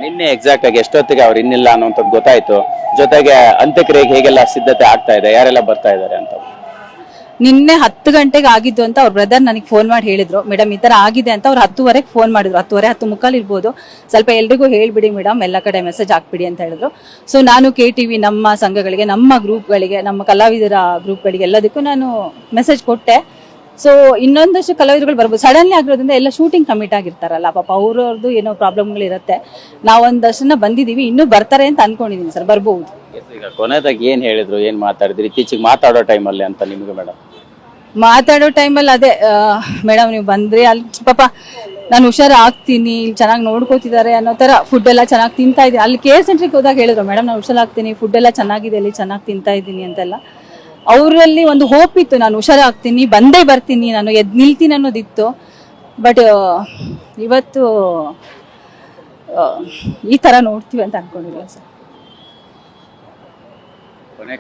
ನಿನ್ನೆ ಎಕ್ಸಾಕ್ಟ್ ಆಗಿ ಎಷ್ಟೊತ್ತಿಗೆ ಅವ್ರು ಇನ್ನಿಲ್ಲ ಅನ್ನೋಂಥದ್ದು ಗೊತ್ತಾಯ್ತು. ಜೊತೆಗೆ ಅಂತ್ಯಕ್ರಿಯೆಗೆ ಹೇಗೆಲ್ಲ ಸಿದ್ಧತೆ ಆಗ್ತಾ ಇದೆ, ಯಾರೆಲ್ಲ ಬರ್ತಾ ಇದ್ದಾರೆ ಅಂತ? ನಿನ್ನೆ 10 ಗಂಟೆಗೆ ಆಗಿದ್ದು ಅಂತ ಅವ್ರ ಬ್ರದರ್ ನನಗೆ ಫೋನ್ ಮಾಡಿ ಹೇಳಿದ್ರು. ಮೇಡಮ್ ಈ ತರ ಆಗಿದೆ ಅಂತ. ಅವ್ರು 10:30ಗೆ ಫೋನ್ ಮಾಡಿದ್ರು. 10:30 10:45 ಇರ್ಬೋದು. ಸ್ವಲ್ಪ ಎಲ್ರಿಗೂ ಹೇಳ್ಬಿಡಿ ಮೇಡಮ್, ಎಲ್ಲ ಕಡೆ ಮೆಸೇಜ್ ಹಾಕ್ಬಿಡಿ ಅಂತ ಹೇಳಿದ್ರು. ಸೊ ನಾನು KTV ನಮ್ಮ ಸಂಘಗಳಿಗೆ, ನಮ್ಮ ಗ್ರೂಪ್ಗಳಿಗೆ, ನಮ್ಮ ಕಲಾವಿದರ ಗ್ರೂಪ್ಗಳಿಗೆ ಎಲ್ಲದಕ್ಕೂ ನಾನು ಮೆಸೇಜ್ ಕೊಟ್ಟೆ. ಸೊ ಇನ್ನೊಂದಷ್ಟು ಕಲಾವಿದರುಗಳು ಬರ್ಬೋದು. ಸಡನ್ಲಿ ಆಗಿರೋದ್ರಿಂದ ಎಲ್ಲ ಶೂಟಿಂಗ್ ಕಮಿಟ್ ಆಗಿರ್ತಾರಲ್ಲ ಪಾಪ, ಅವ್ರವ್ರದ್ದು ಏನೋ ಪ್ರಾಬ್ಲಮ್ಗಳಿರುತ್ತೆ. ನಾವೊಂದಷ್ಟನ್ನ ಬಂದಿದೀವಿ, ಇನ್ನೂ ಬರ್ತಾರೆ ಅಂತ ಅನ್ಕೊಂಡಿದೀನಿ ಸರ್, ಬರ್ಬೋದು. ಈಗ ಕೊನೆದಾಗಿ ಏನ್ ಹೇಳಿದ್ರು, ಏನ್ ಮಾತಾಡಿದ್ರಿ ಇತ್ತೀಚೆಗೆ ಮಾತಾಡೋ ಟೈಮಲ್ಲಿ ಅಂತ ನಿಮ್ಗೆ? ಮೇಡಮ್ ಮಾತಾಡೋ ಟೈಮಲ್ಲಿ ಅದೇ, ಮೇಡಮ್ ನೀವು ಬಂದ್ರಿ ಅಲ್ಲಿ ಪಾಪ ನಾನು ಹುಷಾರು ಆಗ್ತೀನಿ, ಇಲ್ಲಿ ಚೆನ್ನಾಗಿ ನೋಡ್ಕೋತಿದ್ದಾರೆ ಅನ್ನೋ ತರ, ಫುಡ್ ಎಲ್ಲ ಚೆನ್ನಾಗಿ ತಿಂತಾ ಇದ್ದೀನಿ. ಅಲ್ಲಿ ಕೇರ್ ಸೆಂಟ್ರಿಗೆ ಹೋದಾಗ ಹೇಳಿದ್ರು, ಮೇಡಮ್ ನಾನು ಹುಷಾರಾಗ್ತೀನಿ, ಫುಡ್ ಎಲ್ಲ ಚೆನ್ನಾಗಿದೆ, ಅಲ್ಲಿ ಚೆನ್ನಾಗಿ ತಿಂತಾ ಇದ್ದೀನಿ ಅಂತೆಲ್ಲ. ಅವರಲ್ಲಿ ಒಂದು ಹೋಪ್ ಇತ್ತು, ನಾನು ಹುಷಾರಾಗ್ತೀನಿ, ಬಂದೇ ಬರ್ತೀನಿ, ನಾನು ಎದ್ದು ನಿಲ್ತೀನಿ ಅನ್ನೋದಿತ್ತು. ಬಟ್ ಇವತ್ತು ಈ ತರ ನೋಡ್ತೀವಿ ಅಂತ ಅನ್ಕೊಂಡಿಲ್ಲ ಸರ್.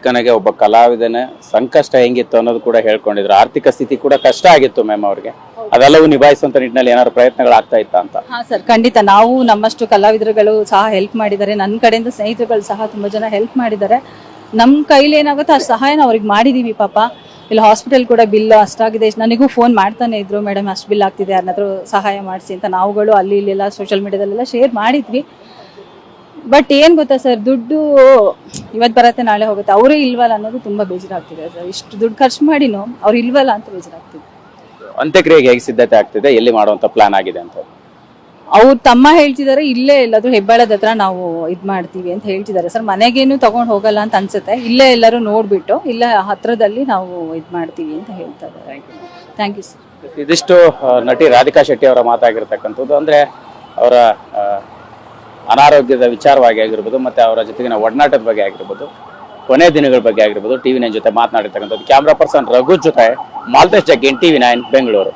ಕೊನೆಗೆ ಒಬ್ಬ ಕಲಾವಿದನ ಸಂಕಷ್ಟ ಹೆಂಗಿತ್ತು ಅನ್ನೋದು ಕೂಡ ಹೇಳ್ಕೊಂಡಿದ್ರು. ಆರ್ಥಿಕ ಸ್ಥಿತಿ ಕೂಡ ಕಷ್ಟ ಆಗಿತ್ತು ಮ್ಯಾಮ್ ಅವ್ರಿಗೆ. ಅದೆಲ್ಲವೂ ನಿಭಾಯಿಸುವಂತ ನಿಟ್ಟಿನಲ್ಲಿ ಏನಾದ್ರು ಪ್ರಯತ್ನಗಳಾಗ್ತಾ ಇತ್ತಾ ಅಂತ? ಹಾ ಸರ್, ಖಂಡಿತ. ನಾವು ನಮ್ಮಷ್ಟು ಕಲಾವಿದರುಗಳು ಸಹ ಹೆಲ್ಪ್ ಮಾಡಿದ್ದಾರೆ. ನನ್ನ ಕಡೆಯಿಂದ ಸ್ನೇಹಿತರುಗಳು ಸಹ ತುಂಬಾ ಜನ ಹೆಲ್ಪ್ ಮಾಡಿದ್ದಾರೆ. ನಮ್ಮ ಕೈಲಿ ಏನಾಗುತ್ತೋ ಅಷ್ಟು ಸಹಾಯನ ಅವ್ರಿಗೆ ಮಾಡಿದೀವಿ. ಪಾಪ ಇಲ್ಲಿ ಹಾಸ್ಪಿಟಲ್ ಕೂಡ ಬಿಲ್ ಅಷ್ಟಾಗಿದೆ. ನನಗೂ ಫೋನ್ ಮಾಡ್ತಾನೆ ಇದ್ರು, ಮೇಡಮ್ ಅಷ್ಟು ಬಿಲ್ ಆಗ್ತಿದೆ, ಯಾರನ್ನಾದ್ರೂ ಸಹಾಯ ಮಾಡಿಸಿ ಅಂತ. ನಾವುಗಳು ಅಲ್ಲಿ ಇಲ್ಲೆಲ್ಲ ಸೋಷಿಯಲ್ ಮೀಡಿಯಾದಲ್ಲೆಲ್ಲ ಶೇರ್ ಮಾಡಿದ್ವಿ. ಬಟ್ ಏನ್ ಗೊತ್ತಾ ಸರ್, ದುಡ್ಡು ಇವತ್ತು ಬರತ್ತೆ ನಾಳೆ ಹೋಗುತ್ತೆ, ಅವರೇ ಇಲ್ವಲ್ಲ ಅನ್ನೋದು ತುಂಬಾ ಬೇಜಾರಾಗ್ತಿದೆ ಸರ್. ಇಷ್ಟು ದುಡ್ಡು ಖರ್ಚು ಮಾಡಿನೂ ಅವ್ರು ಇಲ್ವಲ್ಲ ಅಂತ ಬೇಜಾರಾಗ್ತಿದೆ. ಅಂತ್ಯಕ್ರಿಯೆಗೆ ಹೇಗೆ ಸಿದ್ಧತೆ ಆಗ್ತಿದೆ, ಎಲ್ಲಿ ಮಾಡುವಂತ ಪ್ಲಾನ್ ಆಗಿದೆ ಅಂತ? ಅವ್ರ ತಮ್ಮ ಹೇಳ್ತಿದ್ದಾರೆ, ಇಲ್ಲೇ ಎಲ್ಲಾದ್ರೂ ಹೆಬ್ಬಾಳದ ಹತ್ರ ನಾವು ಇದ್ ಮಾಡ್ತೀವಿ ಅಂತ ಹೇಳ್ತಿದ್ದಾರೆ ಸರ್. ಮನೆಗೇನು ತಗೊಂಡ್ ಹೋಗಲ್ಲ ಅಂತ ಅನ್ಸುತ್ತೆ, ಇಲ್ಲೇ ಎಲ್ಲರೂ ನೋಡ್ಬಿಟ್ಟು ಇಲ್ಲೇ ಹತ್ರದಲ್ಲಿ ನಾವು ಇದ್ ಮಾಡ್ತೀವಿ ಅಂತ ಹೇಳ್ತಾ ಇದ್ದಾರೆ. Thank you sir. ಇದಿಷ್ಟು ನಟಿ ರಾಧಿಕಾ ಶೆಟ್ಟಿ ಅವರ ಮಾತಾಗಿರ್ತಕ್ಕಂಥದ್ದು. ಅಂದ್ರೆ ಅವರ ಅನಾರೋಗ್ಯದ ವಿಚಾರವಾಗಿ ಆಗಿರ್ಬೋದು, ಮತ್ತೆ ಅವರ ಜೊತೆಗಿನ ಒಡನಾಟದ ಬಗ್ಗೆ ಆಗಿರ್ಬೋದು, ಕೊನೆ ದಿನಗಳ ಬಗ್ಗೆ ಆಗಿರ್ಬೋದು, TV9 ಜೊತೆ ಮಾತನಾಡಿರ್ತಕ್ಕಂಥದ್ದು. ಕ್ಯಾಮ್ರಾ ಪರ್ಸನ್ ರಘು ಜೊತೆ ಮಾಲ್ತೇಶ್ ಜಗ್ಗೇನ್, TV9 ಬೆಂಗಳೂರು.